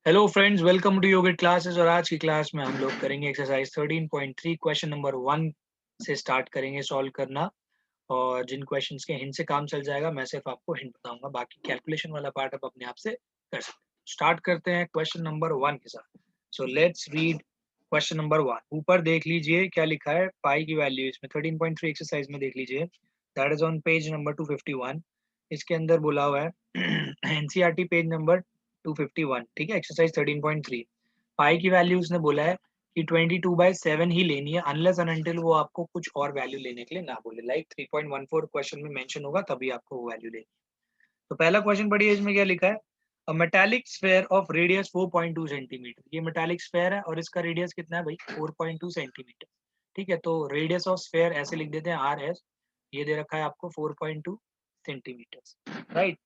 Hello friends, welcome to yogic classes. और आज की क्लास में हम लोग करेंगे एक्सरसाइज 13.3 क्वेश्चन नंबर 1 से स्टार्ट करेंगे सॉल्व करना। और जिन क्वेश्चंस के हिंट से काम चल जाएगा, मैं सिर्फ आपको हिंट बताऊंगा, बाकी कैलकुलेशन वाला पार्ट आप अपने आप से कर सकते हैं। स्टार्ट करते हैं क्वेश्चन नंबर 1 के साथ। So let's read question number 1। ऊपर देख लीजिए क्या लिखा है, पाई की वैल्यू इसमें 13.3 एक्सरसाइज में देख लीजिए, that is on page number 251। इसके अंदर बोला हुआ है एनसीईआरटी पेज नंबर 251, ठीक है, एक्सरसाइज 13.3। पाई की वैल्यू उसने बोला है कि 22/7 ही लेनी है, अनलेस एंड अनटिल वो आपको कुछ और वैल्यू लेने के लिए ना बोले, लाइक 3.14 क्वेश्चन में मेंशन होगा तभी आपको वो वैल्यू लेनी है। तो पहला क्वेश्चन पढ़िए, इसमें क्या लिखा है। अ metallic sphere of radius 4.2 centimetre. ये मेटालिक स्फेयर है और इसका रेडियस कितना है भाई, 4.2 सेंटीमीटर। ठीक है, तो रेडियस ऑफ स्फेयर ऐसे लिख देते हैं आर एस। ये दे रखा है आपको 4.2 सेंटीमीटर, राइट।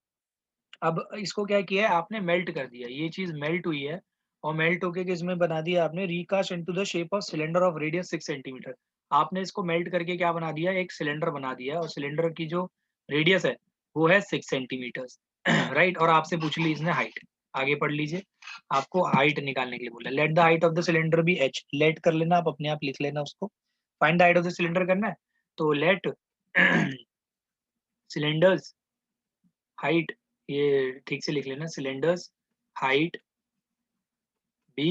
अब इसको क्या किया है आपने, मेल्ट कर दिया, ये चीज मेल्ट हुई है। और मेल्ट होके किस में बना दिया आपने, recast into the shape of cylinder of radius 6 centimetre. आपने इसको मेल्ट करके क्या बना दिया, एक सिलेंडर बना दिया, और सिलेंडर की जो रेडियस है वो है 6 सेंटीमीटर राइट। और आपसे पूछ ली इसने हाइट। आगे पढ़ लीजिए, आपको हाइट निकालने के लिए बोला। Let the height of the cylinder be H. Let कर लेना, आप अपने आप लिख लेना उसको। Find the height of the cylinder करना है, तो लेट सिलेंडर्स हाइट, ये ठीक से लिख लेना, सिलेंडर्स हाइट बी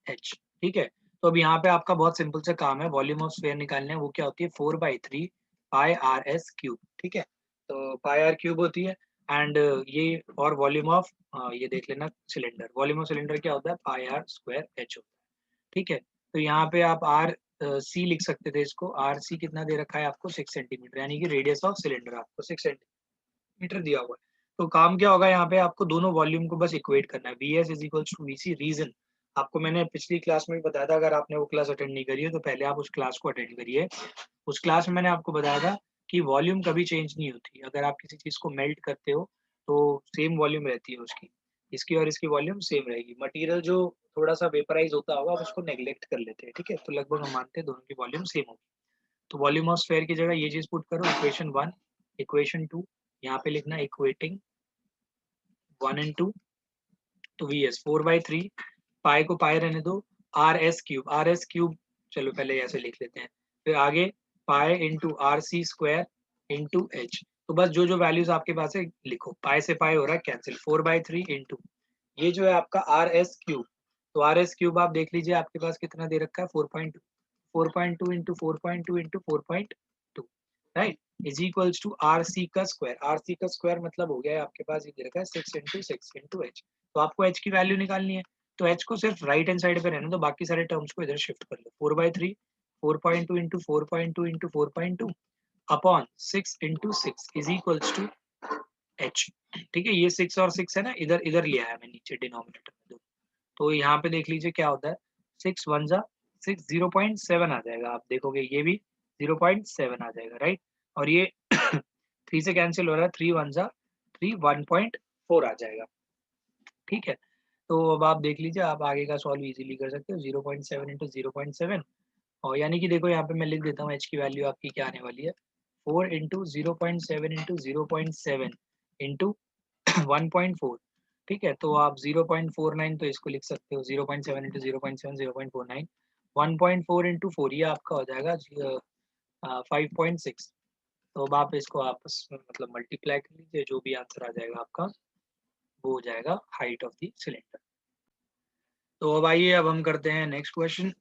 एच। ठीक है, तो अब यहाँ पे आपका बहुत सिंपल सा काम है, वॉल्यूम ऑफ स्फीयर निकालने है। वो क्या होती है, 4/3 पाई आर एस क्यूब। ठीक है, तो पाई आर क्यूब होती है। एंड ये और वॉल्यूम ऑफ, ये देख लेना सिलेंडर, वॉल्यूम ऑफ सिलेंडर क्या होता है, पाई आर स्क्वायर एच होता है। ठीक है, तो यहाँ पे आप आर सी लिख सकते थे इसको। आर सी कितना दे रखा है आपको, 6 सेंटीमीटर, यानी कि रेडियस ऑफ सिलेंडर आपको 6 सेंटीमीटर दिया हुआ है। तो काम क्या होगा यहाँ पे, आपको दोनों वॉल्यूम को बस इक्वेट करना है। V S is equals to V C. Reason आपको मैंने पिछली क्लास में भी बताया था, अगर आपने वो क्लास अटेंड नहीं करी है तो पहले आप उस क्लास को अटेंड करिए। उस क्लास में मैंने आपको बताया था कि वॉल्यूम कभी चेंज नहीं होती। अगर आप किसी चीज को मेल्ट करते हो तो सेम वॉल्यूम रहती है उसकी, इसकी और इसकी वॉल्यूम सेम रहेगी। मटेरियल जो थोड़ा सा वेपराइज होता होगा आप उसको नेग्लेक्ट कर लेते हैं। ठीक है, तो लगभग हम मानते हैं दोनों की वॉल्यूम सेम होगी। तो वॉल्यूम ऑफ स्फीयर की जगह ये चीज पुट करो, इक्वेशन 1, इक्वेशन 2, यहाँ पे लिखना इक्वेटिंग 1 एंड 2। तो वी एस 4/3, पाई को पाई रहने दो, R S cube, R S cube, चलो पहले ऐसे लिख लेते हैं। फिर आगे पाई इंटू आर सी स्क्वायर इंटू एच। तो बस जो जो वैल्यूज आपके पास है लिखो, पाई से पाई हो रहा है कैंसिल, 4/3 इंटू ये जो है आपका आर एस क्यूब। तो आर एस क्यूब आप देख लीजिए आपके पास कितना दे रखा है, 4.2। 4.2 into 4.2 into 4.2, right, is equals to R C का स्क्वायर। आर सी का स्क्वायर मतलब हो गया है आपके पास, ये दे रखा है 6 इंटू 6 इंटू एच। तो आपको एच की वैल्यू निकालनी है, तो एच को सिर्फ राइट हैंड साइड पे रहने दो, बाकी सारे टर्म्स को इधर शिफ्ट कर लो। 4/3, 4.2 into 4.2 into 4.2 upon 6 into 6 is equals to H. ठीक है, ये 6 और 6 है ना, इधर इधर लिया है मैं नीचे डिनोमिनेटर में दो। तो यहाँ पे देख लीजिए क्या होता है, 6 1 जा 6, 0.7 आ जाएगा। आप देखोगे ये भी 0.7 आ जाएगा, राइट। और ये 3 से कैंसिल हो रहा है, 3 1 जा 3, 1.4 आ जाएगा। ठीक है, तो अब आप देख लीजिए, आप आगे का सॉल्व इजीली कर सकते हो। 0.7 इंटू 0.7, और यानी कि देखो यहाँ पे मैं लिख देता हूँ एच की वैल्यू आपकी क्या आने वाली है, 4 इंटू 0.7 इंटू 0.7 इंटू 1.4। ठीक है, तो आप 0.49 तो इसको लिख सकते हो, 0.7 इंटू 0.7 0.49, 1.4 इंटू 4 ये आपका हो जाएगा 5.6। तो अब आप इसको आपस में मतलब मल्टीप्लाई कर लीजिए, जो भी आंसर आ जाएगा आपका वो हो जाएगा हाइट ऑफ द सिलेंडर। तो अब आइए, अब हम करते हैं नेक्स्ट क्वेश्चन।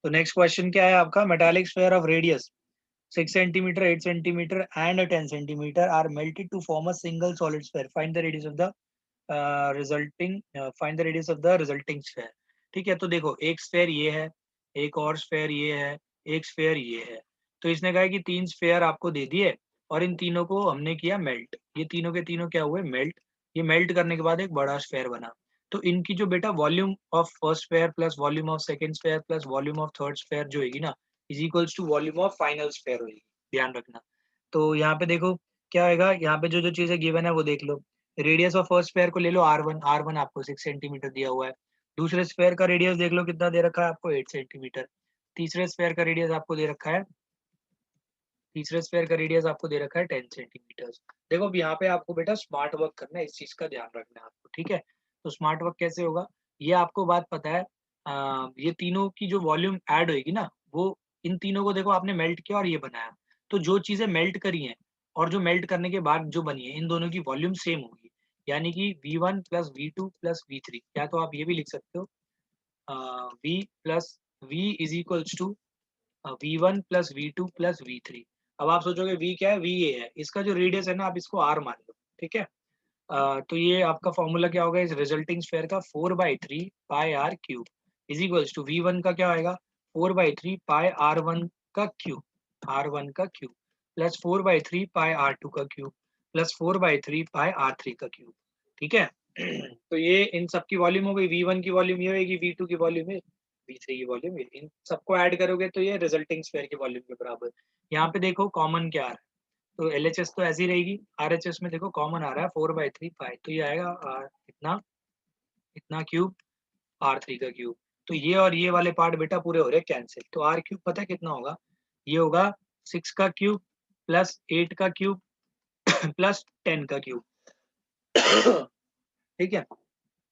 तो नेक्स्ट क्वेश्चन क्या है आपका, metallic sphere of radius 6 centimeter, 8 centimeter, and 10 centimeter are melted to form a single solid sphere. Find the radius of the find the radius of the resulting sphere. ठीक है, तो देखो एक sphere ये है, एक और स्फेयर ये है, एक स्फेयर ये है। तो इसने कहा है कि 3 स्फेयर आपको दे दिए और इन तीनों को हमने किया मेल्ट। ये तीनों के तीनों क्या हुए, मेल्ट। ये मेल्ट करने के बाद एक बड़ा स्फेयर बना। तो इनकी जो बेटा volume of first sphere plus volume of second sphere plus volume of third sphere जो होगी ना, is equals to volume of final sphere होगी। ध्यान रखना। तो यहाँ पे देखो क्या होगा, यहाँ पे जो जो चीजें गिवन है वो देख लो। रेडियस ऑफ फर्स्ट स्फेयर को ले लो R1, R1 आपको 6 सेंटीमीटर दिया हुआ है। दूसरे स्फेयर का रेडियस देख लो कितना दे रखा है आपको, 8 सेंटीमीटर। तीसरे स्फेयर का रेडियस आपको दे रखा है, तीसरे स्फेयर का रेडियस आपको दे रखा है 10 सेंटीमीटर। देखो अब यहाँ पे आपको बेटा स्मार्ट वर्क करना है, इस चीज का ध्यान रखना है आपको। ठीक है, तो स्मार्ट वर्क कैसे होगा, ये आपको बात पता है। ये तीनों की जो वॉल्यूम ऐड होगी ना, वो इन तीनों को देखो आपने मेल्ट किया और ये बनाया, तो जो चीजें मेल्ट करी हैं और जो मेल्ट करने के बाद जो बनी है, इन दोनों की वॉल्यूम सेम होगी, यानी कि V1 plus V2 plus V3, या तो आप ये भी लिख सकते हो V plus V is equals to V1 plus V2 plus V3। अब आप सोचोगे V क्या है, V ये है, इसका जो रेडियस है ना आप इसको R मान लो, ठीक है। तो ये आपका फॉर्मूला क्या होगा इस रिजल्टिंग स्फीयर का, 4/3 pi r cube is equals to V1 का क्या आएगा, 4/3 पाई R1 का क्यूब, R1 का क्यूब प्लस 4/3 पाई R2 का क्यूब प्लस 4/3 पाई R3 का क्यूब, ठीक है। तो ये इन सब की वॉल्यूम हो गई, V1 की वॉल्यूम ये होगी, V2 की वॉल्यूम है, V3 की वॉल्यूम है, इन सबको ऐड करोगे तो ये रिजल्टिंग स्फीयर की वॉल्यूम के बराबर। यहाँ पे देखो कॉमन क्या आ रहा है, तो LHS तो ऐसी रहेगी, RHS में देखो कॉमन आ रहा है 4/3 पाई, तो ये आएगा इतना इतना क्यूब R3 का क्यूब। तो ये और ये वाले पार्ट बेटा पूरे हो रहे कैंसिल, तो R क्यूब पता है कितना होगा, ये होगा 6 का क्यूब प्लस 8 का क्यूब प्लस 10 का क्यूब, ठीक है।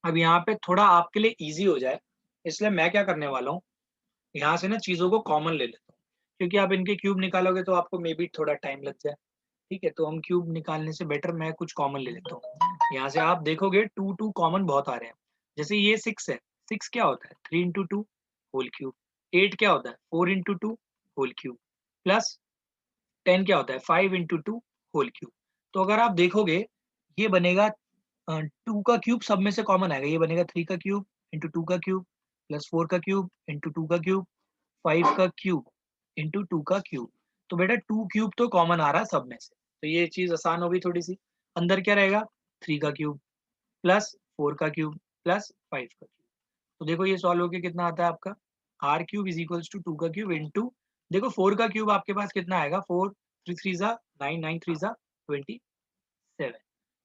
अब यहाँ पे थोड़ा आपके लिए इजी हो जाए, इसलिए मैं क्या करने वाला हूँ, यहाँ से ना चीज़ों को कॉमन ले लेता हूँ, क्योंकि आप इनके क्यूब निकालोगे तो आपको मे बी थोड़ा टाइम लग जाए, ठीक है। तो हम क्यूब निकालने से बेटर मैं कुछ कॉमन ले लेता हूँ। यहाँ से आप देखोगे 2 कॉमन बहुत आ रहे हैं, जैसे ये 6 है, 6 क्या होता है 3 इंटू 2 होल क्यूब, 8 क्या होता है 4 इंटू 2 होल क्यूब प्लस 10 क्या होता है 5 इंटू 2 होल क्यूब। तो अगर आप देखोगे ये बनेगा 2 का क्यूब सब में से कॉमन आएगा, ये बनेगा 3 का क्यूब इंटू 2 का क्यूब प्लस 4 का क्यूब इंटू 2 का क्यूब 5 का क्यूब इंटू 2 का क्यूब। तो बेटा 2 क्यूब तो कॉमन आ रहा है सब में से, तो ये चीज आसान हो गई थोड़ी सी। अंदर क्या रहेगा 3 का क्यूब प्लस 4 का क्यूब प्लस 5 का क्यूब। तो देखो ये सॉल्व होके कितना आता है आपका, R cube is equals to 2 का क्यूब इंटू, देखो 4 का क्यूब आपके पास कितना आएगा, 4 3 3 जा 9 9 3 जा 27,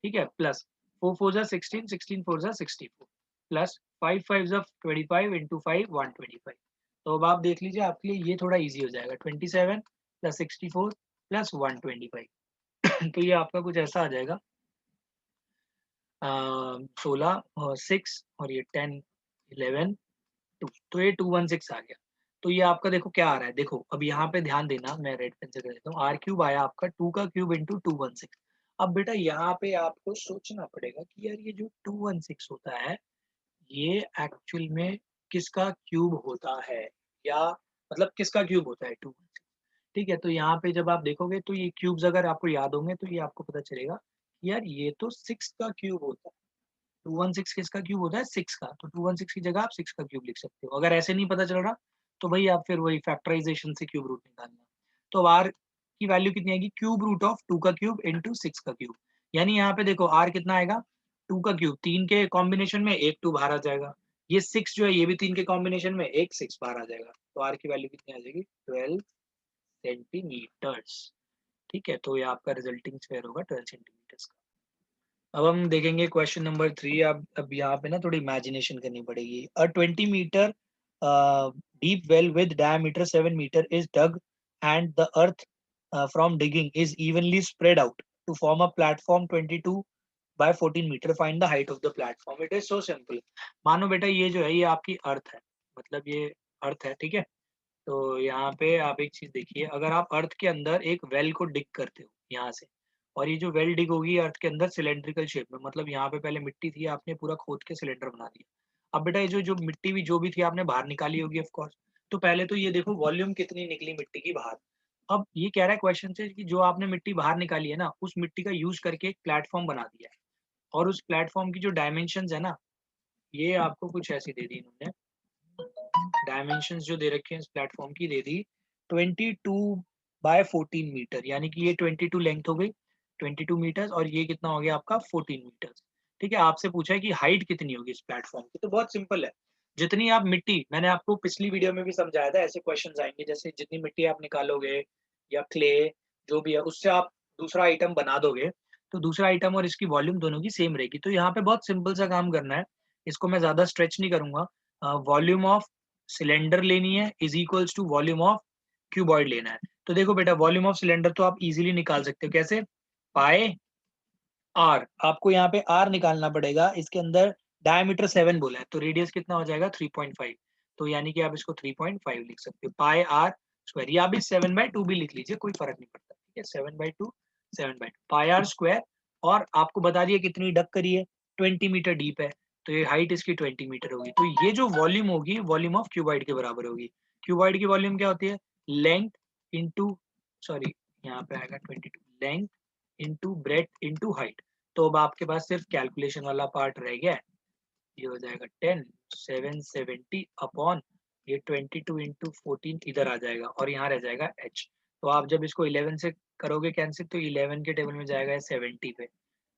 ठीक है, प्लस 4 4 जा 16 16 4 जा 64 प्लस 5 5 जा 25 इंटू 5 125। तो अब आप देख लीजिए आपके लिए ये थोड़ा इजी हो जाएगा, 27 प्लस 64 प्लस 125। तो ये आपका कुछ ऐसा आ जाएगा 16 और 6 और ये 10 11 2, तो ये 216 आ गया। तो ये आपका देखो क्या आ रहा है, देखो अब यहाँ पे ध्यान देना, मैं रेड पेन से कर देता हूँ, आर क्यूब आया आपका 2 का क्यूब इंटू 216। अब बेटा यहाँ पे आपको सोचना पड़ेगा कि यार ये जो 216 होता है ये एक्चुअल में किसका क्यूब होता है, या मतलब किसका क्यूब होता है 216, ठीक है। तो यहाँ पे जब आप देखोगे तो ये क्यूब्स अगर आपको याद होंगे तो ये आपको पता चलेगा यार ये तो 6 का क्यूब होता है, 216 किसका क्यूब होता है 6 का, तो 216 की जगह आप 6 का क्यूब लिख सकते हो। अगर ऐसे नहीं पता चल रहा तो भाई आप फिर वही फैक्टराइजेशन से क्यूब रूट निकालना। तो अब आर की वैल्यू कितनी आएगी, क्यूब रूट ऑफ 2 का क्यूब इंटू 6 का क्यूब, यानी यहाँ पे देखो आर कितना आएगा 2 का क्यूब, 3 के कॉम्बिनेशन में एक 2 बाहर आ जाएगा, ये 6 जो है ये भी 3 के कॉम्बिनेशन में एक 6 बाहर आ जाएगा, तो आर की वैल्यू कितनी आ जाएगी 12 सेंटीमीटर्स, ठीक है। तो ये आपका रिजल्टिंग स्क्वायर होगा 12 सेंटीमीटर्स का। अब हम देखेंगे क्वेश्चन नंबर 3। अब यहाँ पे ना थोड़ी इमेजिनेशन करनी पड़ेगी। A 20 metre deep well with diameter 7 metre is dug and the earth from digging is evenly spread out to form a platform 22 by 14 metre, find the height of the platform. It is so simple. मानो बेटा ये जो है ये आपकी अर्थ है, मतलब ये अर्थ है, ठीक है। तो यहाँ पे आप एक चीज देखिए, अगर आप अर्थ के अंदर एक वेल को डिग करते हो यहाँ से, और ये जो वेल डिग होगी अर्थ के अंदर सिलेंड्रिकल शेप में, मतलब यहाँ पे पहले मिट्टी थी आपने पूरा खोद के सिलेंडर बना दिया। अब बेटा ये जो जो मिट्टी भी जो भी थी आपने बाहर निकाली होगी ऑफ कोर्स। तो पहले तो ये देखो वॉल्यूम कितनी निकली मिट्टी की बाहर। अब ये कह रहा है क्वेश्चन से कि जो आपने मिट्टी बाहर निकाली है ना उस मिट्टी का यूज करके एक प्लेटफॉर्म बना दिया है, और उस प्लेटफॉर्म की जो डायमेंशन है ना ये आपको कुछ ऐसी दे दी इन्होंने, डायमेंशंस जो दे रखे हैं इस प्लेटफॉर्म की दे दी 22 बाय 14 मीटर, यानी कि ये 22 लेंथ हो गई 22 मीटर्स, और ये कितना हो गया आपका 14 मीटर्स, ठीक है। आपसे पूछा है कि हाइट कितनी होगी इस प्लेटफॉर्म की, तो बहुत सिंपल है, जितनी आप मिट्टी, मैंने आपको पिछली वीडियो में भी समझाया था ऐसे क्वेश्चंस आएंगे, जैसे जितनी मिट्टी आप निकालोगे या क्ले जो भी है उससे आप दूसरा आइटम बना दोगे, तो दूसरा आइटम और इसकी वॉल्यूम दोनों की सेम रहेगी। तो यहाँ पे बहुत सिंपल सा काम करना है, इसको मैं ज्यादा स्ट्रेच नहीं करूंगा। वॉल्यूम ऑफ सिलेंडर लेनी है is equals to volume of cuboid लेना है। तो देखो बेटा वॉल्यूम ऑफ सिलेंडर तो आप इजीली निकाल सकते हो, कैसे, पाए आर, आपको यहाँ पे आर निकालना पड़ेगा, इसके अंदर डायमीटर 7 बोला है तो रेडियस कितना हो जाएगा 3.5, तो यानी कि आप इसको 3.5 लिख सकते हो। पाई आर स्क्वायर, या भी 7/2 भी लिख लीजिए, कोई फर्क नहीं पड़ता, ठीक है। 7/2 7/2 पाई आर स्क्वायर, और आपको बता दिया कितनी डक करी है, 20 मीटर डीप है, तो ये हाइट इसकी 20 मीटर होगी। तो ये जो वॉल्यूम होगी वॉल्यूम ऑफ क्यूबॉइड के बराबर होगी। क्यूबॉइड की वॉल्यूम क्या होती है, लेंथ इंटू, सॉरी यहाँ पे आएगा 22, length into breadth into height. तो अब आपके पास सिर्फ कैलकुलेशन वाला पार्ट रह गया है, ये हो जाएगा 10 770 अपॉन ये 22 इंटू 14 इधर आ जाएगा, और यहाँ रह जाएगा h। तो आप जब इसको 11 से करोगे कैंसिल, तो 11 के टेबल में जाएगा 70 पे,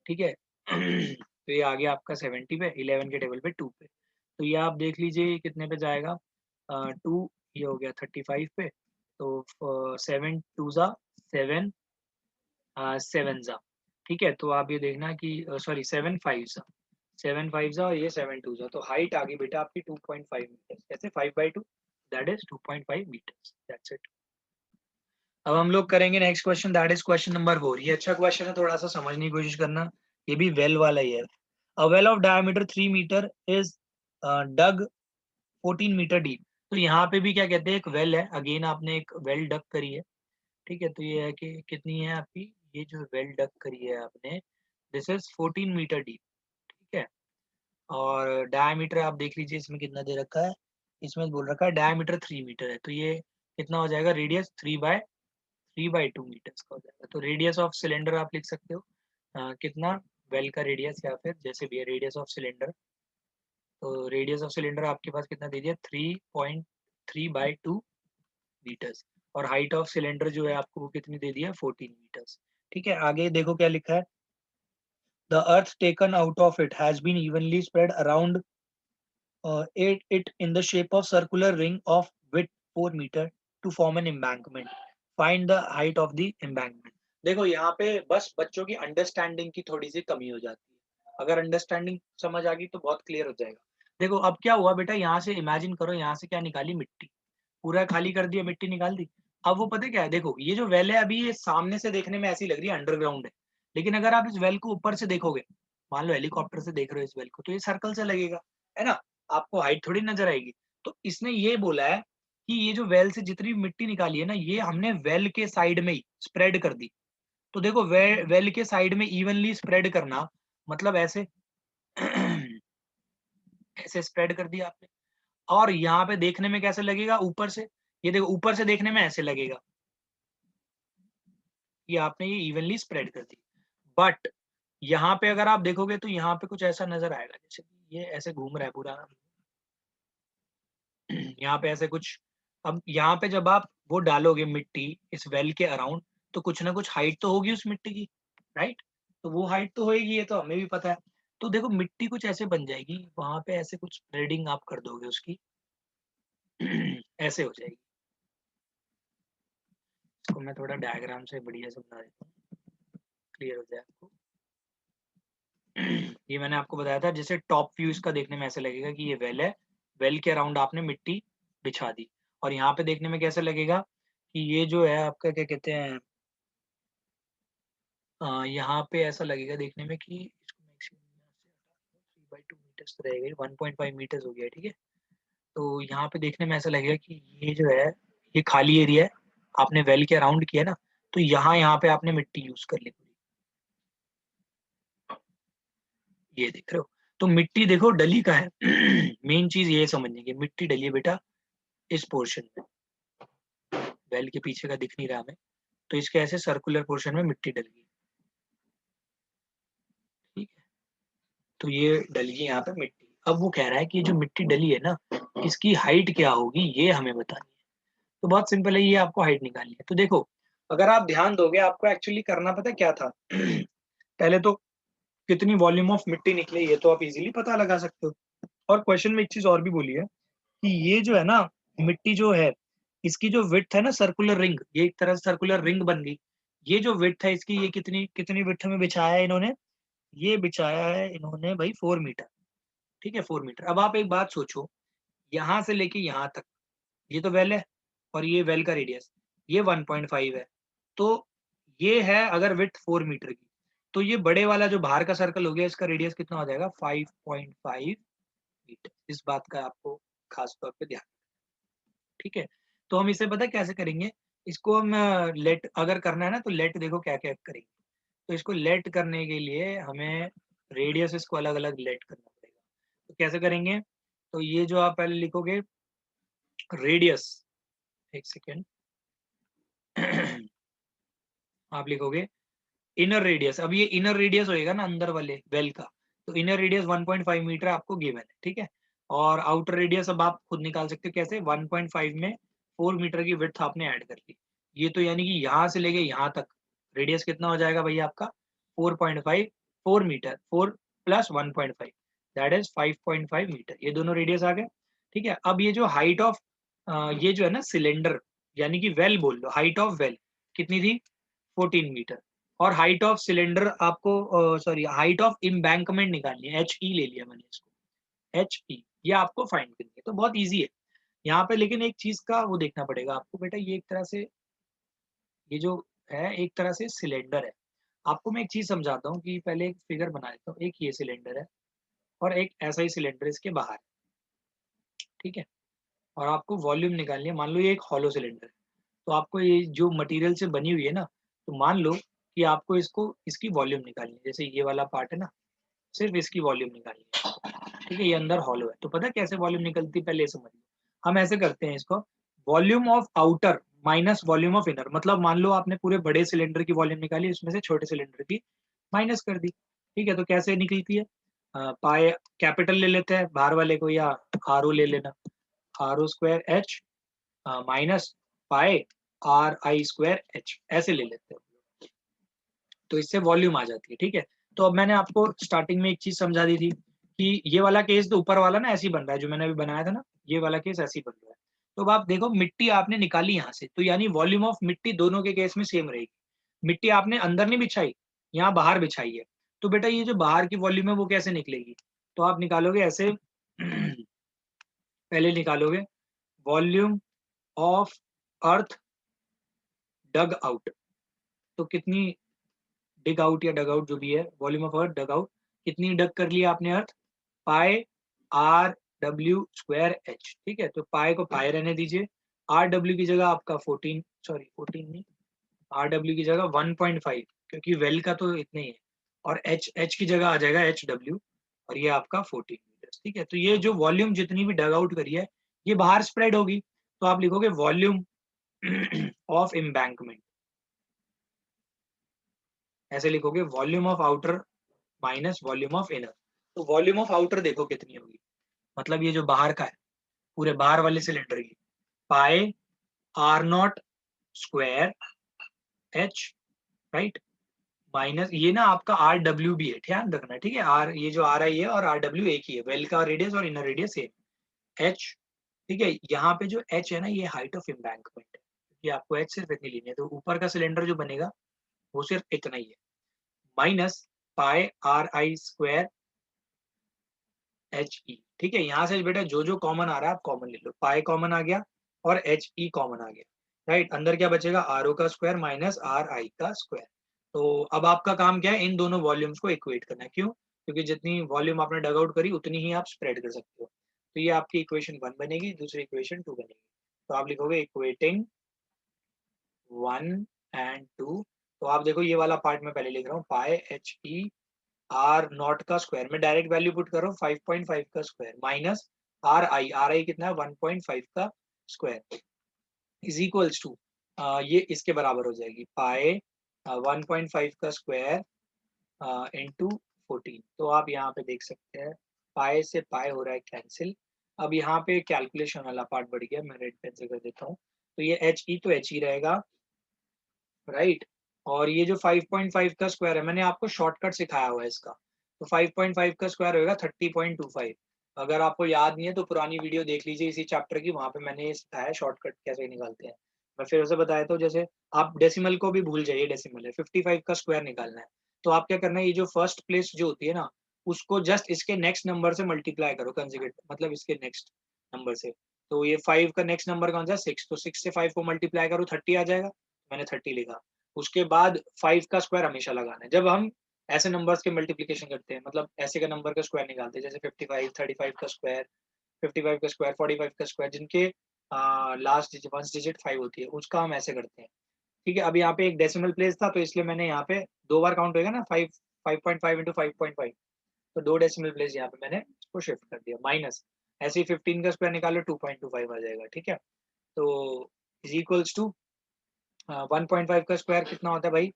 ठीक है। तो ये आ गया आपका 70 पे, 11 के टेबल पे 2 पे, तो ये आप देख लीजिए कितने पे जाएगा, 2, ये हो गया 35 पे, तो 7 2 जा 7 7 जा, ठीक है। तो आप ये देखना कि सॉरी 7 5 जा, 7 5 जा, और ये 7 2 जा, तो हाइट आ गई बेटा आपकी 2.5 मीटर, कैसे 5/2, that is 2.5 metre, that's it. अब हम लोग करेंगे next question, that is question number 4। ये अच्छा क्वेश्चन है, थोड़ा सा समझने की कोशिश करना, ये भी वेल वाला ही है। A well of diameter 3 metre is dug 14 metre deep. तो यहाँ पे भी क्या कहते हैं, एक वेल है, अगेन आपने एक वेल डग करी है, ठीक है। तो ये है कि कितनी है आपकी, ये जो वेल डग करी है आपने, दिस इज 14 मीटर डीप, ठीक है। और डायमीटर आप देख लीजिए इसमें कितना दे रखा है, इसमें बोल रखा है डायमीटर 3 मीटर है, तो ये कितना हो जाएगा, रेडियस 3/2 मीटर्स का हो जाएगा। तो रेडियस ऑफ सिलेंडर आप लिख सकते हो, कितना, वेल का रेडियस, या फिर जैसे भी है रेडियस ऑफ सिलेंडर, तो रेडियस ऑफ सिलेंडर आपके पास कितना दे दिया, 3.3/2 मीटर्स, और हाइट ऑफ सिलेंडर जो है आपको वो कितनी दे दिया, 14 मीटर्स, ठीक है। आगे देखो क्या लिखा है, the earth taken out of it has been evenly spread around it in the shape of circular ring of width 4 meter to form an embankment. Find the height of the embankment. देखो यहाँ पे बस बच्चों की understanding की थोड़ी सी कमी हो जाती है, अगर अंडरस्टैंडिंग समझ आ गई तो बहुत क्लियर हो जाएगा। देखो अब क्या हुआ बेटा, यहाँ से इमेजिन करो, यहाँ से क्या निकाली, मिट्टी, पूरा खाली कर दिया, मिट्टी निकाल दी। अब वो पता क्या है, देखो ये जो वेल है अभी ये सामने से देखने में ऐसी लग रही है अंडरग्राउंड है, लेकिन अगर आप इस वेल को ऊपर से देखोगे, मान लो हेलीकॉप्टर से देख रहे हो इस वेल को, तो ये सर्कल से लगेगा, है ना, आपको हाइट थोड़ी नजर आएगी। तो इसने ये बोला है कि ये जो वेल से जितनी भी मिट्टी निकाली है ना, ये हमने वेल के साइड में ही स्प्रेड कर दी। तो देखो वेल के साइड में इवनली स्प्रेड करना मतलब ऐसे ऐसे स्प्रेड कर दिया आपने, और यहाँ पे देखने में कैसे लगेगा ऊपर से, ये देखो ऊपर से देखने में ऐसे लगेगा, ये आपने ये इवनली स्प्रेड कर दी। बट यहाँ पे अगर आप देखोगे तो यहाँ पे कुछ ऐसा नजर आएगा, जैसे ये ऐसे घूम रहा है पूरा, यहाँ पे ऐसे कुछ। अब यहाँ पे जब आप वो डालोगे मिट्टी इस वेल के अराउंड, तो कुछ ना कुछ हाइट तो होगी उस मिट्टी की, राइट। तो वो हाइट तो होगी, ये तो हमें भी पता है। तो देखो मिट्टी कुछ ऐसे बन जाएगी, वहां पे ऐसे कुछ स्प्रेडिंग आप कर दोगे उसकी, ऐसे हो जाएगी। इसको मैं थोड़ा डायग्राम से बढ़िया समझा देता हूँ, क्लियर हो जाए आपको। ये मैंने आपको बताया था, जैसे टॉप व्यू इसका देखने में ऐसे लगेगा कि ये वेल है, वेल के अराउंड आपने मिट्टी बिछा दी, और यहाँ पे देखने में कैसे लगेगा कि ये जो है आपका क्या कहते हैं, यहाँ पे ऐसा लगेगा देखने में कि इसको मैक्सिमम 3/2 मीटर्स तो रहेगा, 1.5 मीटर्स हो गया, ठीक है। तो यहाँ पे देखने में ऐसा लगेगा कि ये जो है ये खाली एरिया है, आपने वेल के अराउंड किया ना, तो यहाँ यहाँ पे आपने मिट्टी यूज कर ली, ये देख रहे हो। तो मिट्टी देखो डली का है, मेन चीज ये समझने की, मिट्टी डली है बेटा इस पोर्शन में, वेल के पीछे का दिख नहीं रहा हमें, तो इसके ऐसे सर्कुलर पोर्शन में मिट्टी डल गई, ठीक है। तो ये डल गई यहाँ पे मिट्टी। अब वो कह रहा है कि जो मिट्टी डली है ना, इसकी हाइट क्या होगी ये हमें बतानी है। तो बहुत सिंपल है, ये आपको हाइट निकालनी है। तो देखो अगर आप ध्यान दोगे, आपको एक्चुअली करना पता क्या था, पहले तो कितनी वॉल्यूम ऑफ मिट्टी निकले ये तो आप इजीली पता लगा सकते हो। और क्वेश्चन में एक चीज और भी बोली है कि ये जो है ना मिट्टी जो है, इसकी जो विड्थ है ना सर्कुलर रिंग, ये एक तरह से सर्कुलर रिंग बन गई। ये जो विड्थ है इसकी, ये कितनी कितनी विड्थ में बिछाया है इन्होंने, ये बिछाया है इन्होंने भाई 4 मीटर, ठीक है 4 मीटर। अब आप एक बात सोचो, यहाँ से लेके यहाँ तक ये तो वेल है, और ये वेल का रेडियस ये 1.5 है, तो ये है अगर विड्थ 4 मीटर की, तो ये बड़े वाला जो बाहर का सर्कल हो गया, इसका रेडियस कितना हो जाएगा 5.5 मीटर। इस बात का आपको खास तौर पे ध्यान, ठीक है। तो हम इसे पता है कैसे करेंगे, इसको हम लेट अगर करना है ना, तो लेट देखो क्या क्या करेंगे। तो इसको लेट करने के लिए हमें रेडियस इसको अलग अलग लेट करना पड़ेगा। तो कैसे करेंगे, तो ये जो आप पहले लिखोगे रेडियस, एक सेकेंड आप लिखोगे इनर रेडियस। अब ये इनर रेडियस होएगा ना अंदर वाले वेल का, तो इनर रेडियस 1.5 मीटर आपको गिवन है, ठीक है। और आउटर रेडियस अब आप खुद निकाल सकते हो कैसे, 1.5 में 4 मीटर की विड्थ आपने ऐड कर ली। ये तो यानी कि यहाँ से लेके यहाँ तक रेडियस कितना हो जाएगा भैया आपका 4.5, 4 metre, 4 plus 1.5 that is 5.5 metre. ये दोनों रेडियस आ गए, ठीक है। अब ये जो हाइट ऑफ ये जो है ना सिलेंडर, यानी कि वेल बोल लो, हाइट ऑफ वेल कितनी थी 14 मीटर। और हाइट ऑफ सिलेंडर आपको सॉरी हाइट ऑफ इम्बैंकमेंट निकालनी है, एच ई ले लिया मैंने इसको, एच ई ये आपको फाइंड करनी है। तो बहुत इजी है यहाँ पे, लेकिन एक चीज का वो देखना पड़ेगा आपको बेटा, ये एक तरह से ये जो है एक तरह से सिलेंडर है। आपको मैं एक चीज समझाता हूँ कि पहले एक फिगर बना लेता हूँ। एक ये सिलेंडर है और एक ऐसा ही सिलेंडर इसके बाहर, ठीक है। और आपको वॉल्यूम निकालनी है। मान लो ये एक हॉलो सिलेंडर है, तो आपको ये जो मटेरियल से बनी हुई है ना, तो मान लो कि आपको इसको इसकी वॉल्यूम निकालनी है। जैसे ये वाला पार्ट है ना, सिर्फ इसकी वॉल्यूम निकालनी है, ठीक है। ये अंदर हॉलो है, तो पता है कैसे वॉल्यूम निकलती है, पहले ये समझ लो। हम ऐसे करते हैं इसको, volume of outer minus volume of inner. मतलब मान लो आपने पूरे बड़े सिलेंडर की वॉल्यूम निकाली, उसमें से छोटे सिलेंडर की माइनस कर दी, ठीक है। तो कैसे निकलती है, पाए कैपिटल ले लेते हैं बाहर वाले को, या आर ओ ले लेना, R O square H minus pi R I square H, ऐसे ले लेते हैं। तो इससे वॉल्यूम आ जाती है, ठीक है। तो अब मैंने आपको स्टार्टिंग में एक चीज समझा दी थी कि ये वाला केस तो ऊपर वाला ना ऐसे ही बन रहा है, जो मैंने अभी बनाया था ना, ये वाला केस ऐसे ही बन रहा है। तो अब आप देखो मिट्टी आपने निकाली यहाँ से, तो यानी वॉल्यूम ऑफ मिट्टी दोनों के केस में सेम रहेगी। मिट्टी आपने अंदर नहीं बिछाई, यहाँ बाहर बिछाई है। तो बेटा ये जो बाहर की वॉल्यूम है वो कैसे निकलेगी, तो आप निकालोगे ऐसे पहले निकालोगे volume of earth dug out. तो कितनी डिग आउट या डग आउट जो भी है, volume of earth dug out, कितनी डग कर लिया आपने earth, pi R W square H, ठीक है। तो पाई को पाई रहने दीजिए, आर डब्ल्यू की जगह आपका 14, सॉरी 14 नहीं, आर डब्ल्यू की जगह 1.5, क्योंकि वेल का तो इतना ही है। और एच एच की जगह आ जाएगा एच डब्ल्यू, और ये आपका 14 मीटर, ठीक है। तो ये जो वॉल्यूम जितनी भी डग आउट करी है, ये बाहर स्प्रेड होगी। तो आप लिखोगे वॉल्यूम ऑफ एम्बैंकमेंट, ऐसे लिखोगे volume of outer minus volume of inner. तो वॉल्यूम ऑफ आउटर देखो कितनी होगी, मतलब ये जो बाहर का है पूरे बाहर वाले सिलेंडर की, pi r naught square h, right, minus ये ना आपका आर डब्ल्यू भी है, ध्यान रखना, ठीक है। आर ये जो आर आई है और आर डब्ल्यू एक ही है, वेल का रेडियस और इनर रेडियस सेम, एच, ठीक है। यहाँ पे जो एच है ना, ये हाइट ऑफ एम्बैंकमेंट है, क्योंकि आपको एच सिर्फ इतनी लेनी है। तो ऊपर का सिलेंडर जो बनेगा वो सिर्फ इतना ही है, minus pi are I square H E, ठीक है। यहाँ से बेटा जो जो कॉमन आ रहा है आप कॉमन ले लो, पाई कॉमन आ गया और एच ई कॉमन आ गया, राइट। अंदर क्या बचेगा, आर ओ का स्क्वायर माइनस आर आई का स्क्वायर। तो अब आपका काम क्या है, इन दोनों वॉल्यूम्स को इक्वेट करना है। क्यों, क्योंकि जितनी वॉल्यूम आपने डग आउट करी उतनी ही आप स्प्रेड कर सकते हो। तो ये आपकी इक्वेशन 1 बनेगी, दूसरी इक्वेशन 2 बनेगी। तो आप लिखोगे इक्वेटिंग 1 एंड 2। तो आप देखो ये वाला पार्ट मैं पहले लिख रहा हूँ, पाई एच ई आर नॉट का स्क्वायर में डायरेक्ट वैल्यू पुट करो 5.5 का स्क्वायर माइनस आर आई कितना है 1.5 का स्क्वायर इज इक्वल्स टू ये इसके बराबर हो जाएगी पाई 1.5 का स्क्वायर इंटू 14। तो आप यहाँ पे देख सकते हैं पाई से पाई हो रहा है कैंसिल। अब यहाँ पे कैलकुलेशन वाला पार्ट बढ़ गया, मैं रेड पेन से कर देता हूँ। तो ये एच ई तो एच ई रहेगा, राइट। और ये जो 5.5 का स्क्वायर है, मैंने आपको शॉर्टकट सिखाया हुआ है इसका, तो 5.5 का स्क्वायर होगा 30.25। अगर आपको याद नहीं है तो पुरानी वीडियो देख लीजिए इसी चैप्टर की, वहां पे मैंने ये सिखाया है शॉर्टकट कैसे निकालते हैं। मैं फिर से बताया तो जैसे आप डेसिमल को भी भूल जाइए, डेसिमल है 55 का स्क्वायर निकालना है। तो आप क्या करना है, ये जो फर्स्ट प्लेस जो होती है ना, उसको जस्ट इसके नेक्स्ट नंबर से मल्टीप्लाई करो, कंजुगेट मतलब इसके नेक्स्ट नंबर से। तो ये 5 का नेक्स्ट नंबर कौन सा है 6, तो 6 से 5 को मल्टीप्लाई करो 30 आ जाएगा, मैंने 30 लिखा। उसके बाद 5 का स्क्वायर हमेशा लगाना है। जब हम ऐसे नंबर्स के मल्टीप्लिकेशन करते हैं, मतलब ऐसे का नंबर का स्क्वायर निकालते हैं, जैसे 55, 35 का स्क्वायर, 55 का स्क्वायर, 45 का स्क्वायर, जिनके लास्ट डिजिट फर्स्ट डिजिट 5 होती है, उसका हम ऐसे करते हैं। ठीक है, अब यहाँ पे एक डेसिमल प्लेस था, तो इसलिए मैंने यहाँ पे 2 बार काउंट होएगा ना, 5.5 इंटू 5.5, तो 2 डेसिमल प्लेस यहाँ पे मैंने इसको शिफ्ट कर दिया, माइनस ऐसे ही 15 का स्क्वायर निकालो 2.25 आ जाएगा। ठीक है, तो इज इक्वल्स टू 1.5 का स्क्वायर कितना होता है भाई,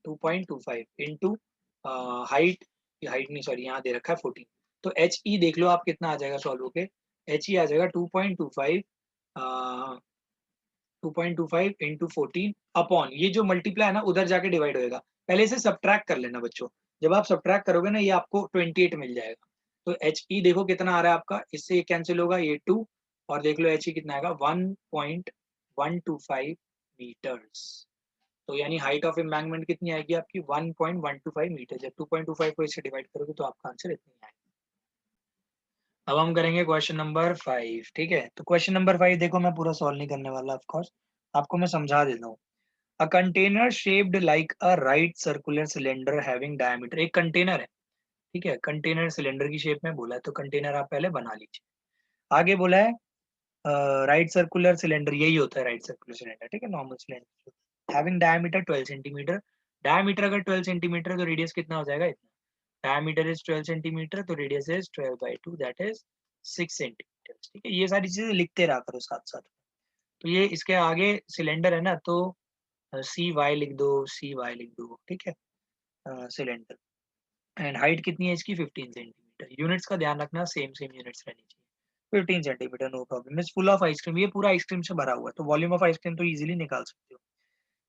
2.25 इंटू हाइट, हाइट नहीं सॉरी यहाँ दे रखा है 14, तो एच ई देख लो आप कितना आ जाएगा सॉल्व होके, एच ई आ जाएगा 2.25 2.25 इंटू 14 अपॉन, ये जो मल्टीप्लाई है ना उधर जाके डिवाइड होएगा, पहले इसे सब्ट्रैक्ट कर लेना बच्चों, जब आप सब्ट्रैक्ट करोगे ना ये आपको 28 मिल जाएगा। तो एच ई देखो कितना आ रहा है आपका, इससे ये कैंसिल होगा, ये 2, और देख लो एच ई कितना आएगा 1.125 मीटर्स। तो यानी हाइट ऑफ एम्बैंकमेंट कितनी आएगी आपकी 1.125 मीटर, जब 2.25 को इससे डिवाइड करोगे तो आपका आंसर इतनी आएगा। अब हम करेंगे क्वेश्चन नंबर 5। ठीक है, तो क्वेश्चन नंबर 5 देखो मैं पूरा सॉल्व नहीं करने वाला, ऑफ कोर्स आपको मैं समझा देता हूँ। A container shaped like a right circular cylinder having diameter, एक कंटेनर है, ठीक है, कंटेनर सिलेंडर की शेप में बोला है, तो कंटेनर आप पहले बना लीजिए। आगे बोला है राइट सर्कुलर सिलेंडर, यही होता है राइट सर्कुलर सिलेंडर, ठीक है, normal cylinder having diameter 12 centimetre, diameter अगर 12 सेंटीमीटर तो रेडियस कितना हो जाएगा इतना, डायमीटर इज 12 सेंटीमीटर, तो radius is 12/2, that is 6 centimetre. ठीक है, ये सारी चीजें लिखते रहा करो साथ साथ। तो ये इसके आगे सिलेंडर है ना, तो सी वाई लिख दो, सी वाई लिख दो, ठीक है, सिलेंडर, एंड हाइट कितनी है इसकी 15 सेंटीमीटर, यूनिट्स का ध्यान रखना सेम सेम यूनिट्स रहनी चाहिए, 15 centimetre no problem, is full of ice cream, ये पूरा आइसक्रीम से भरा हुआ है, तो वॉल्यूम ऑफ आइसक्रीम तो इजीली निकाल सकते हो।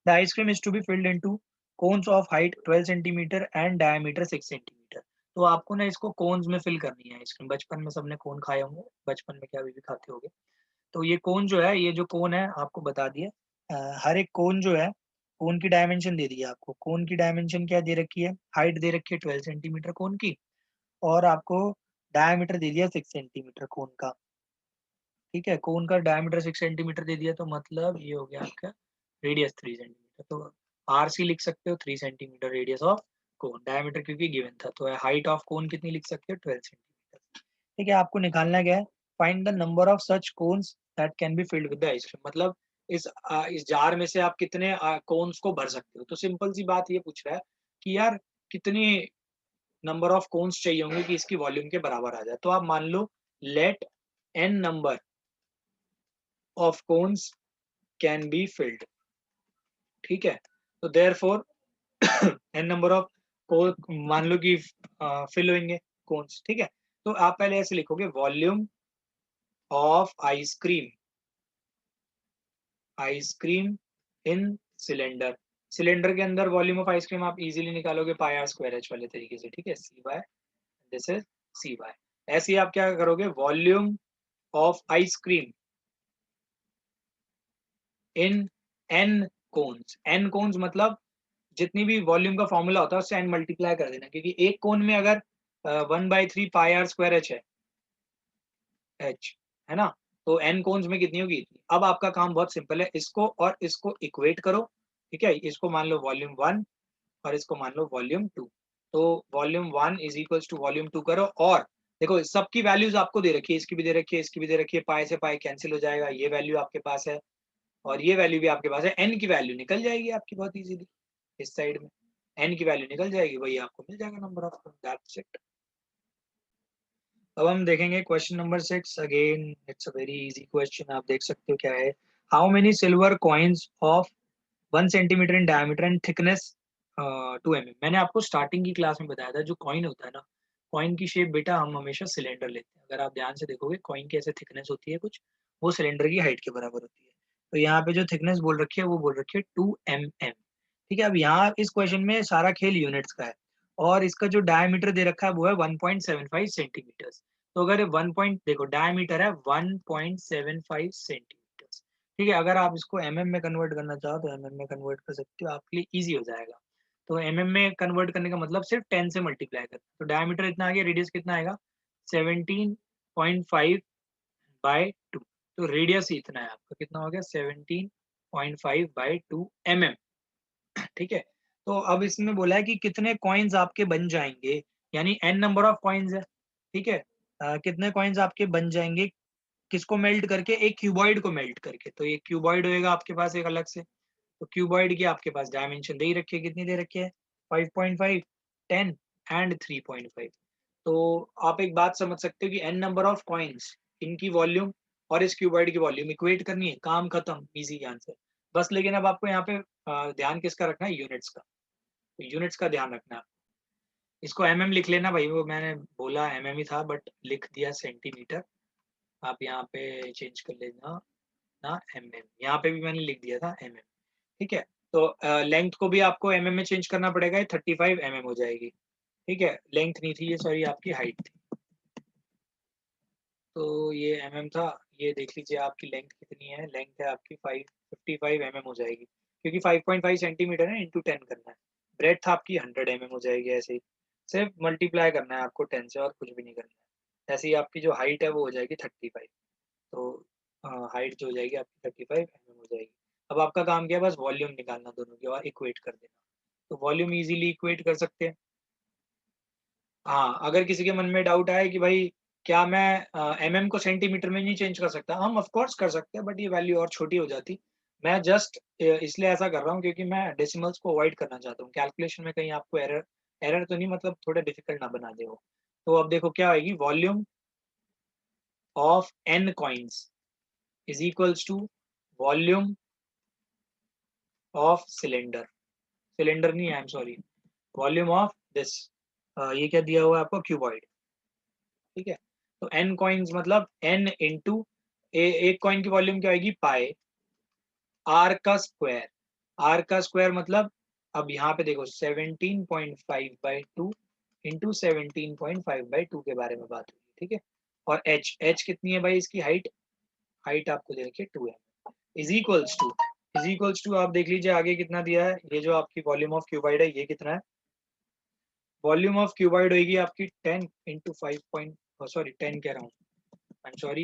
The ice cream is to be filled into cones of height 12 centimetre and diameter 6 centimetre, तो आपको ना इसको कोन्स में फिल करनी है आइसक्रीम, बचपन में सबने कोन खाए होंगे, बचपन में क्या अभी भी खाते होंगे, तो ये कोन जो है, ये जो कोन है आपको बता दिए, हर एक कोन जो है, कोन की डायमेंशन दे दी है आपको, कोन की डायमेंशन क्या दे रखी है, हाइट दे रखी है 12 सेंटीमीटर कोन की, और आपको डायमीटर दे दिया 6 सेंटीमीटर कोन का। ठीक है, कोन का डायमीटर 6 सेंटीमीटर दे दिया, तो मतलब ये हो गया आपका रेडियस 3 सेंटीमीटर, तो आर सी लिख सकते हो 3 centimetre radius of cone, diameter क्योंकि गिवन था, तो हाइट ऑफ कोन कितनी लिख सकते हो 12 सेंटीमीटर। ठीक है, आपको निकालना क्या है, find the number of such cones that can be filled with the ice cream, मतलब इस जार में से आप कितने कोन्स को भर सकते हो, तो सिंपल सी बात ये पूछ रहा है कि यार कितनी नंबर ऑफ कोन्स चाहिए होंगे कि इसकी वॉल्यूम के बराबर आ जाए, तो आप मान लो let n number of cones can be filled, ठीक है, तो देयरफॉर एन नंबर ऑफ को मान लो कि फिल होंगे कोन्स, ठीक है, तो आप पहले ऐसे लिखोगे volume of ice cream, ice cream in cylinder, cylinder के अंदर वॉल्यूम ऑफ आइसक्रीम आप इजीली निकालोगे पाई आर स्क्वायर एच वाले तरीके से, ठीक है, c by this is c by, ऐसे ही आप क्या करोगे volume of ice cream in n cones, n cones मतलब जितनी भी वॉल्यूम का फॉर्मूला होता है उससे एन मल्टीप्लाई कर देना, क्योंकि एक कोन में अगर 1/3 पाई आर स्क्वायर एच है ना, तो एन कोन्स में कितनी होगी इतनी। अब आपका काम बहुत सिंपल है, इसको और इसको इक्वेट करो, ठीक है, इसको मान लो वॉल्यूम 1 और इसको मान लो वॉल्यूम 2, तो volume 1 is equals to volume 2 करो, और देखो सबकी वैल्यूज आपको दे रखी है, इसकी भी दे रखी है, इसकी भी दे रखी है, पाई से पाई कैंसिल हो जाएगा, ये वैल्यू आपके पास है और ये वैल्यू भी आपके पास है, एन की वैल्यू निकल जाएगी आपकी बहुत इजीली, इस साइड में एन की वैल्यू निकल जाएगी, वही आपको मिल जाएगा नंबर ऑफ, दैट्स इट। अब हम देखेंगे question number 6, again it's a very easy question, आप देख सकते हो क्या है, how many silver coins of 1 centimetre in diameter and thickness 2 mm, मैंने आपको स्टार्टिंग की क्लास में बताया था, जो कॉइन होता है ना, कॉइन की शेप बेटा हम हमेशा सिलेंडर लेते हैं, अगर आप ध्यान से देखोगे कॉइन की ऐसे थिकनेस होती है कुछ, वो सिलेंडर की हाइट के बराबर होती है, तो यहाँ पे जो थिकनेस बोल रखी है वो बोल रखी है 2 mm, ठीक है, अब यहाँ इस क्वेश्चन में सारा खेल यूनिट्स का है, और इसका जो डायमीटर दे रखा है वो है 1.75 सेंटीमीटर, तो अगर 1 पॉइंट देखो डायमीटर है 1.75 सेंटीमीटर, ठीक है, अगर आप इसको एमएम में कन्वर्ट करना चाहो तो एमएम में कन्वर्ट कर सकते हो, आपके लिए इजी हो जाएगा, तो एमएम में कन्वर्ट करने का मतलब सिर्फ 10 से मल्टीप्लाई करना, तो डायमीटर इतना आ गया, रेडियस कितना आएगा 17.5/2, तो रेडियस ही इतना है आपका, कितना हो गया 17.5/2 mm, ठीक है, तो अब इसमें बोला है कि कितने कॉइन्स आपके बन जाएंगे, यानी n नंबर ऑफ कॉइन्स है, ठीक है। कितने कॉइन्स आपके बन जाएंगे, किसको मेल्ट करके, एक क्यूबॉइड को मेल्ट करके। तो ये क्यूबॉइड होएगा आपके पास एक अलग से। तो क्यूबॉइड की आपके पास डायमेंशन दे ही रखी है, कितनी दे रखी है, 5.5, 10 एंड 3.5। तो आप एक बात समझ सकते हो कि n नंबर ऑफ कॉइन्स, इनकी वॉल्यूम और इस क्यूबॉइड की वॉल्यूम इक्वेट करनी है, काम खत्म, इजी आंसर बस। लेकिन अब आपको यहाँ पे ध्यान किसका रखना है, यूनिट्स का। तो यूनिट्स का ध्यान रखना है। इसको mm लिख लेना भाई, वो मैंने बोला mm ही था बट लिख दिया सेंटीमीटर। आप यहाँ पे चेंज कर लेना ना, mm यहाँ पे भी मैंने लिख दिया था mm, ठीक है। तो लेंथ को भी आपको mm में चेंज करना पड़ेगा, ये 35 mm हो जाएगी, ठीक है। लेंथ नहीं थी ये, सॉरी, आपकी हाइट थी। तो ये mm था, ये देख लीजिए आपकी लेंथ कितनी है, लेंथ है आपकी 55 mm हो जाएगी, क्योंकि 5.5 सेंटीमीटर है, इंटू 10 करना है। ब्रेड्थ आपकी 100 mm हो जाएगी, ऐसे ही सिर्फ मल्टीप्लाई करना है आपको 10 से, और कुछ भी नहीं करना है। ऐसे ही आपकी जो हाइट है वो हो जाएगी 35। तो हाइट जो हो जाएगी आपकी 35 mm हो जाएगी। अब आपका काम क्या है, बस वॉल्यूम निकालना दोनों की और इक्वेट कर देना। तो वॉल्यूम इजीली इक्वेट कर सकते हैं। हाँ, अगर किसी के मन में डाउट आए कि भाई क्या मैं mm को सेंटीमीटर में नहीं चेंज कर सकता, हम ऑफ कोर्स कर सकते हैं, बट ये वैल्यू और छोटी हो जाती। मैं जस्ट इसलिए ऐसा कर रहा हूँ क्योंकि मैं डेसिमल्स को अवॉइड करना चाहता हूँ, कैलकुलेशन में कहीं आपको एरर, एरर तो नहीं मतलब थोड़ा डिफिकल्ट ना बना दे वो। तो अब देखो क्या आएगी, volume of n coins is equals to volume of cylinder, cylinder नहीं, I am sorry, volume of this, ये क्या दिया हुआ है आपको, क्यूबॉइड, ठीक है। तो n कॉइन्स मतलब n इंटू एक कॉइन की वॉल्यूम क्या आएगी, पाए, r का स्क्वायर, r का स्क्वायर मतलब, अब यहाँ पे देखो 17.5/2 इंटू 17.5/2 के बारे में बात हुई, ठीक है। और h कितनी है भाई इसकी हाइट, हाइट आपको दे रखी है 2m, इज इक्वल्स टू आप देख लीजिए आगे कितना दिया है, ये जो आपकी वॉल्यूम ऑफ क्यूबाइड है ये कितना है, वॉल्यूम ऑफ क्यूबाइड होगी आपकी 10 इंटू 5 पॉइंट, सॉरी 10 कह रहा हूँ, आई एम सॉरी,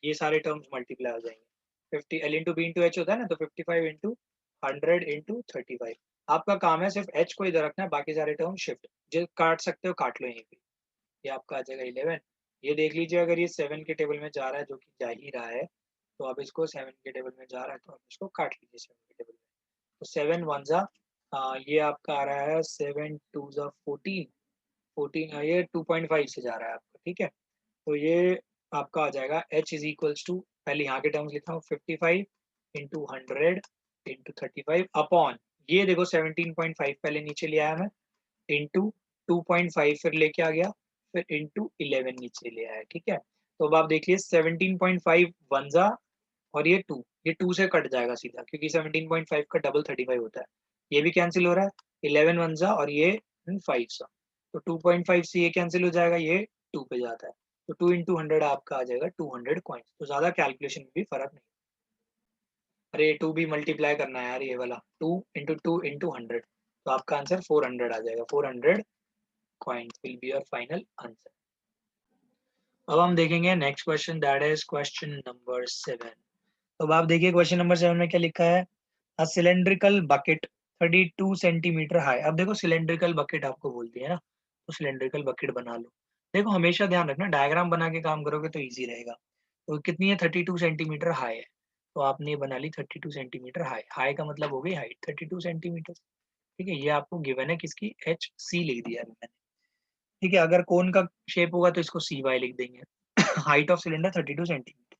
ये सारे टर्म्स मल्टीप्लाई हो जाएंगे। 50 L into B into H होता है ना, तो 55 इंटू 100 इंटू 35। आपका काम है सिर्फ एच को इधर रखना है, बाकी सारे टर्म शिफ्ट, जो काट सकते हो काट लो यहीं पे। ये आपका आ जाएगा 11। ये देख लीजिए अगर ये 7 के टेबल में जा रहा है, जो कि जा ही रहा है, तो अब इसको 7 के टेबल में जा रहा है, तो आप इसको काट लीजिए 7 के टेबल में। तो 7 वन जा, ये आपका आ रहा है 7 टू जा 14, 14 ये 2.5 से जा रहा है आपका, ठीक है। तो ये आपका आ जाएगा h इज इक्वल्स टू, पहले यहाँ के टर्म्स लिखता हूँ, 55 इंटू 100 इंटू 35 अपॉन, ये देखो 17.5 पहले नीचे ले आया मैं, इंटू 2.5 फिर लेके आ गया, फिर इंटू 11 नीचे ले आया, ठीक है। तो अब आप देखिए 17.5 वन जा, और ये 2, ये 2 से कट जाएगा सीधा, क्योंकि 17.5 का डबल 35 होता है। ये भी कैंसिल हो रहा है, 11 वन जा, और ये 5 सा, तो 2.5 से ये कैंसिल हो जाएगा, ये 2 पे जाता है। तो 2 इंटू 100 आपका आ जाएगा 200 कॉइन्स। तो ज्यादा कैलकुलेशन में भी फर्क नहीं। अरे 2 भी मल्टीप्लाई करना है यार, ये वाला 2 इंटू 2 इंटू 100, तो आपका आंसर 400 आ जाएगा। 400 coins will be your final answer. अब हम देखेंगे next question, that is question number 7। तो अब आप देखिए क्वेश्चन नंबर 7 में क्या लिखा है, a cylindrical bucket 32 centimetre high. अब देखो सिलेंड्रिकल बकेट आपको बोलती है ना, तो सिलेंड्रिकल बकेट बना लो। देखो हमेशा ध्यान रखना, डायग्राम बना के काम करोगे तो इजी रहेगा। तो कितनी है, 32 सेंटीमीटर हाई है, तो आपने ये बना ली 32 सेंटीमीटर हाई। हाई का मतलब हो गई हाइट 32 सेंटीमीटर, ठीक है। ये आपको गिवन है किसकी, एच सी लिख दिया है मैंने, ठीक है। अगर कोन का शेप होगा तो इसको सी वाई लिख देंगे। Height of cylinder 32 centimetre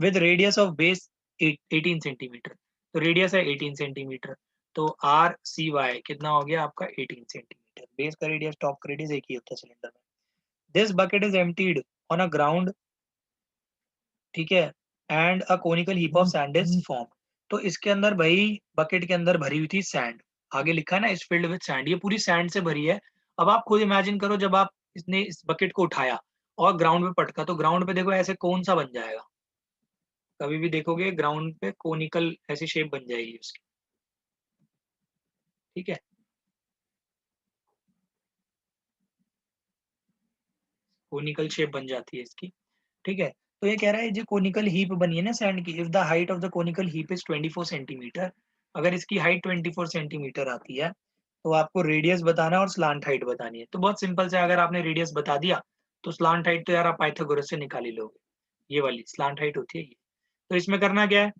with radius of base 18 centimetre, तो रेडियस है 18 सेंटीमीटर, तो आर सी वाई कितना हो गया आपका 18 सेंटीमीटर। बेस का रेडियस, टॉप का रेडियस एक ही होता है सिलेंडर में। This bucket is emptied on a ground, ठीक है, and a conical heap of sand is form. तो इसके अंदर भाई, बकेट के अंदर भरी हुई थी सैंड, आगे लिखा है ना इस फील्ड विद सैंड, ये पूरी सैंड से भरी है। अब आप खुद इमेजिन करो, जब आप इसने इस बकेट को उठाया और ग्राउंड पे पटका, तो ग्राउंड पे देखो ऐसे कौन सा बन जाएगा, कभी भी देखोगे ग्राउंड पे कोनिकल ऐसी शेप बन जाएगी उसकी, ठीक है। कोनिकल शेप बन जाती है इसकी, ठीक है। तो ये कह रहा है जो कोनिकल हीप बनी है ना सैंड की, if the height of the conical heap is 24 centimetre, अगर इसकी हाइट 24 सेंटीमीटर आती है, तो आपको रेडियस बताना है और स्लांट हाइट बतानी है। तो बहुत सिंपल से अगर आपने रेडियस बता दिया तो स्लांट हाइट तो यार आप पाइथागोरस से निकाल ही लोगे। ये वाली स्लांट हाइट होती है ये। तो इसमें करना क्या है,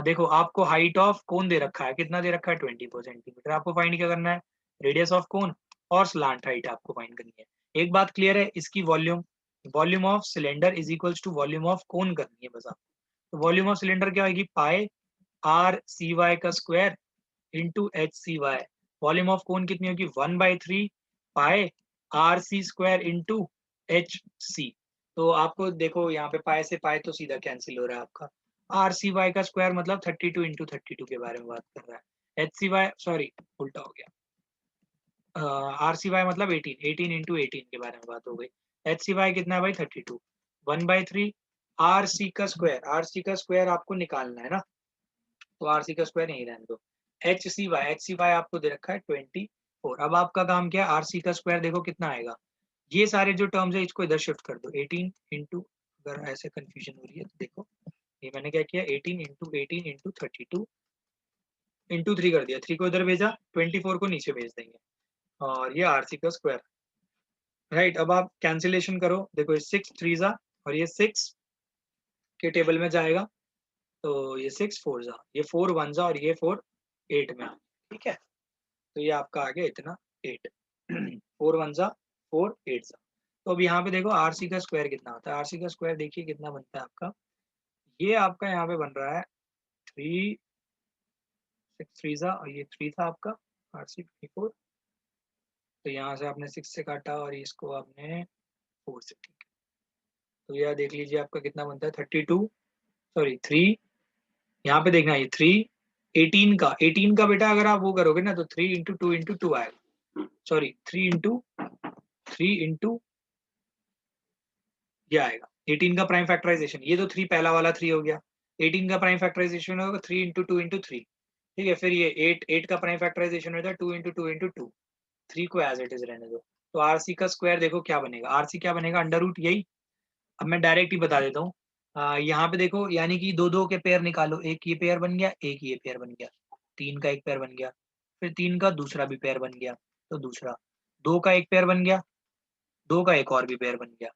देखो आपको हाइट ऑफ कोन दे रखा है, कितना दे रखा है 24 सेंटीमीटर। आपको फाइंड क्या करना है, रेडियस ऑफ कोन और स्लांट हाइट आपको फाइंड करनी है। एक बात क्लियर है, इसकी volume volume of cylinder is equals to volume of cone करनी है बस आपको। तो वॉल्यूम ऑफ सिलेंडर क्या होगी, पाई आर सी वाई का square into h c y. Volume of cone कितनी होगी, 1/3 पाई आर सी स्क्वायर इंटू एच सी। तो आपको देखो यहाँ पे पाई से पाई तो सीधा कैंसिल हो रहा है आपका। आर सी वाई का स्क्वायर मतलब 32 इंटू 32 के बारे में बात कर रहा है। एच सी वाई सॉरी उल्टा हो गया, आर सी वाई मतलब 18 इंटू 18 के बारे में बात हो गई। एच सी वाई कितना है भाई 32, 1/3 आर सी का स्क्वायर। आर सी का स्क्वायर आपको निकालना है ना, तो आर सी का स्क्वायर नहीं रहने दो। एच सी वाई आपको दे रखा है 24। अब आपका काम क्या है, आर सी का स्क्वायर देखो कितना आएगा। ये सारे जो टर्म्स है इसको इधर शिफ्ट कर दो 18 इंटू, अगर ऐसे कंफ्यूजन हो रही है तो देखो ये मैंने क्या किया 18 इंटू 32 इंटू 3 कर दिया, 3 को इधर भेजा 24 को नीचे भेज देंगे और ये आर सी का स्क्वायर। राइट, अब आप कैंसिलेशन करो, देखो ये 6 3 जा और ये 6 के टेबल में जाएगा, तो ये 6 4 जा, ये 4 1 जा और ये 4 8 में आ, ठीक है। तो ये आपका आ गया इतना 8 4 1 जा 4 8 जा। तो अब यहाँ पे देखो आर सी का स्क्वायर कितना होता है, आर सी का स्क्वायर देखिए कितना बनता है आपका। ये आपका यहाँ पे बन रहा है 3 6 3 जा और ये 3 था आपका आर सी 24। तो यहाँ से आपने 6 से काटा और इसको आपने 4 से, ठीक है। तो यह देख लीजिए आपका कितना बनता है 32 सॉरी 3, यहाँ पे देखना ये 3 18 का बेटा अगर आप वो करोगे ना तो 3 इंटू 2 इंटू 2 आएगा, सॉरी 3 इंटू ये आएगा 18 का प्राइम फैक्टराइजेशन। ये तो 3 पहला वाला 3 हो गया, 18 का प्राइम फैक्टराइजेशन होगा 3 इंटू 2 इंटू 3, ठीक है। फिर ये 8 का प्राइम फैक्टराइजेशन होता है 2 इंटू 2 इंटू 2, 3 को एज इट इज रहने दो। तो आरसी का स्क्वायर देखो क्या बनेगा, आरसी क्या बनेगा अंडर रूट यही। अब मैं डायरेक्ट ही बता देता हूँ, यहाँ पे देखो यानी कि दो दो के पेयर निकालो, एक ये पेयर बन गया एक ये पेयर बन गया, 3 का एक पेयर बन गया, फिर 3 का दूसरा भी पेयर बन गया, तो दूसरा 2 का एक पेयर बन गया, 2 का एक और भी पेयर बन गया,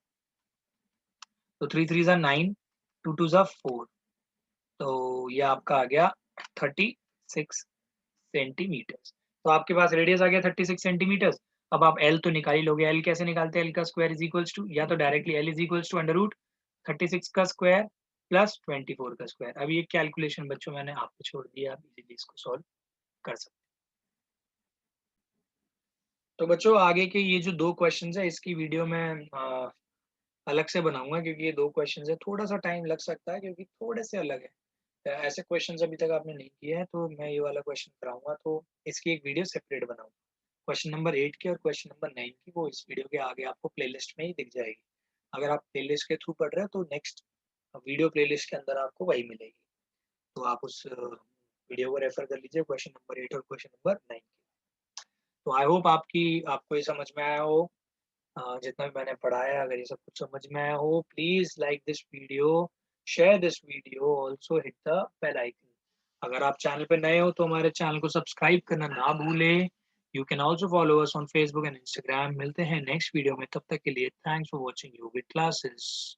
तो 3 3 जा 9 2 2 जा 4। तो ये आपका आ गया 36 सेंटीमीटर। तो आपके पास रेडियस आ गया 36 सेंटीमीटर। अब आप एल तो निकाल ही लोगे, एल कैसे निकालते हैं, एल का स्क्वायर इज इक्वल्स टू, या तो directly L is equals to under root 36 का स्क्वायर प्लस 24 का स्क्वायर। अब ये कैलकुलेशन बच्चों मैंने आपको छोड़ दिया, आप इजीली इसको सॉल्व कर सकते हैं। तो बच्चों आगे के ये जो 2 क्वेश्चंस है इसकी वीडियो में अलग से बनाऊंगा, क्योंकि ये 2 क्वेश्चंस है, थोड़ा सा टाइम लग सकता है क्योंकि थोड़े से अलग है। ऐसे क्वेश्चंस अभी तक आपने नहीं किए हैं, तो मैं ये वाला क्वेश्चन कराऊंगा, तो इसकी एक वीडियो सेपरेट बनाऊंगा। क्वेश्चन नंबर 8 की और क्वेश्चन नंबर 9 की वो इस वीडियो के आगे आपको प्लेलिस्ट में ही दिख जाएगी। अगर आप प्लेलिस्ट के थ्रू पढ़ रहे हो तो नेक्स्ट वीडियो प्लेलिस्ट के अंदर आपको वही मिलेगी, तो आप उस वीडियो को रेफर कर लीजिए क्वेश्चन नंबर 8 और क्वेश्चन नंबर 9 की। तो आई होप आपको ये समझ में आया हो, जितना भी मैंने पढ़ाया, अगर ये सब कुछ समझ में आया हो, please like this video, share this video, also hit the bell icon. अगर आप चैनल पे नए हो तो हमारे चैनल को सब्सक्राइब करना ना भूलें। You can also follow us on Facebook and Instagram. मिलते हैं नेक्स्ट वीडियो में, तब तक के लिए thanks for watching yogic classes.